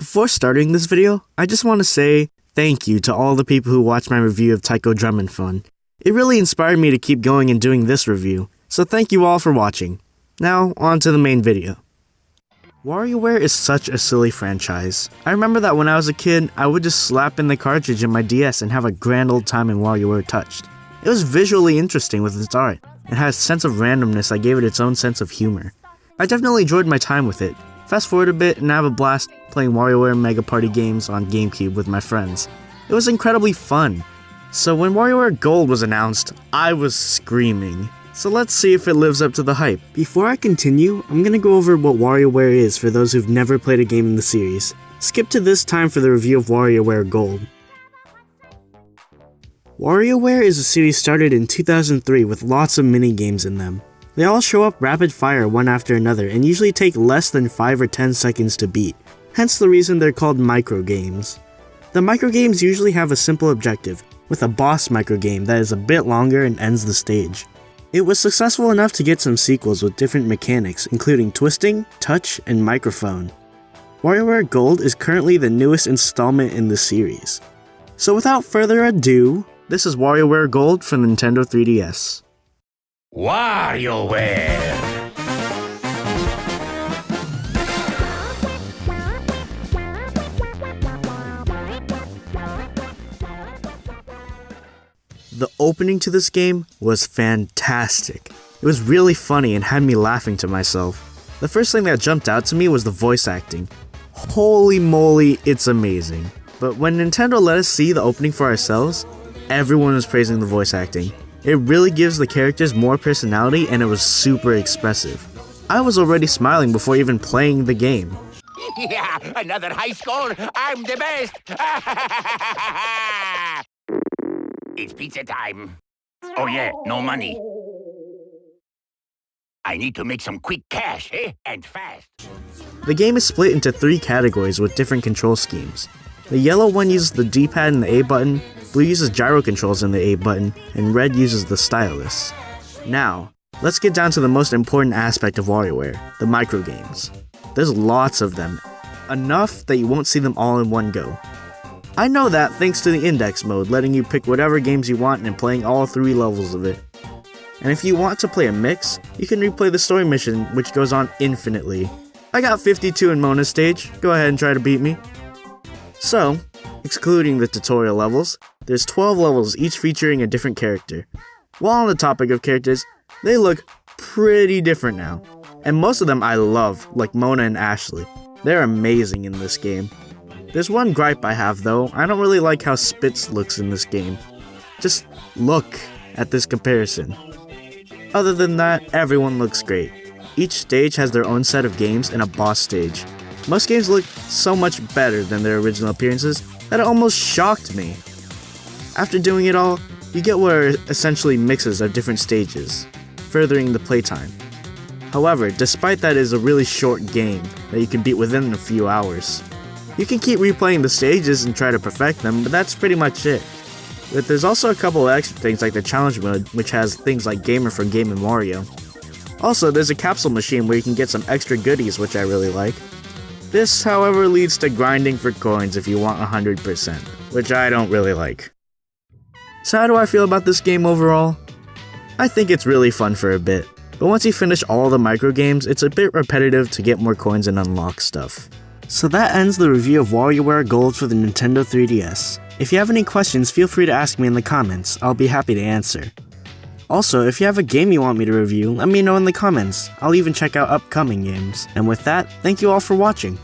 Before starting this video, I just want to say thank you to all the people who watched my review of Taiko Drum and Fun. It really inspired me to keep going and doing this review, so thank you all for watching. Now, on to the main video. Warioware is such a silly franchise. I remember that when I was a kid, I would just slap in the cartridge in my DS and have a grand old time in Warioware Touched. It was visually interesting with its art. It had a sense of randomness that gave it its own sense of humor. I definitely enjoyed my time with it. Fast forward a bit and I have a blast playing WarioWare Mega Party games on GameCube with my friends. It was incredibly fun. So when WarioWare Gold was announced, I was screaming. So let's see if it lives up to the hype. Before I continue, I'm gonna go over what WarioWare is for those who've never played a game in the series. Skip to this time for the review of WarioWare Gold. WarioWare is a series started in 2003 with lots of mini-games in them. They all show up rapid fire one after another and usually take less than 5 or 10 seconds to beat, hence the reason they're called microgames. The microgames usually have a simple objective, with a boss microgame that is a bit longer and ends the stage. It was successful enough to get some sequels with different mechanics, including twisting, touch, and microphone. WarioWare Gold is currently the newest installment in the series. So without further ado, this is WarioWare Gold for the Nintendo 3DS. WarioWare! The opening to this game was fantastic. It was really funny and had me laughing to myself. The first thing that jumped out to me was the voice acting. Holy moly, it's amazing. But when Nintendo let us see the opening for ourselves, everyone was praising the voice acting. It really gives the characters more personality and it was super expressive. I was already smiling before even playing the game. Yeah, another high score! I'm the best! It's pizza time. Oh yeah, no money. I need to make some quick cash, eh? And fast. The game is split into 3 categories with different control schemes. The yellow one uses the D-pad and the A button, blue uses gyro controls and the A button, and red uses the stylus. Now, let's get down to the most important aspect of WarioWare, the microgames. There's lots of them, enough that you won't see them all in one go. I know that thanks to the index mode, letting you pick whatever games you want and playing all 3 levels of it. And if you want to play a mix, you can replay the story mission, which goes on infinitely. I got 52 in Mona's stage, go ahead and try to beat me. So, excluding the tutorial levels, there's 12 levels each featuring a different character. While on the topic of characters, they look pretty different now. And most of them I love, like Mona and Ashley. They're amazing in this game. There's one gripe I have though, I don't really like how Spitz looks in this game. Just look at this comparison. Other than that, everyone looks great. Each stage has their own set of games and a boss stage. Most games look so much better than their original appearances that it almost shocked me. After doing it all, you get what are essentially mixes of different stages, furthering the playtime. However, despite that it is a really short game that you can beat within a few hours. You can keep replaying the stages and try to perfect them, but that's pretty much it. But there's also a couple of extra things like the challenge mode, which has things like Gamer for Game and Mario. Also, there's a capsule machine where you can get some extra goodies, which I really like. This, however, leads to grinding for coins if you want 100%, which I don't really like. So how do I feel about this game overall? I think it's really fun for a bit, but once you finish all the microgames, it's a bit repetitive to get more coins and unlock stuff. So that ends the review of WarioWare Gold for the Nintendo 3DS. If you have any questions, feel free to ask me in the comments, I'll be happy to answer. Also, if you have a game you want me to review, let me know in the comments. I'll even check out upcoming games. And with that, thank you all for watching.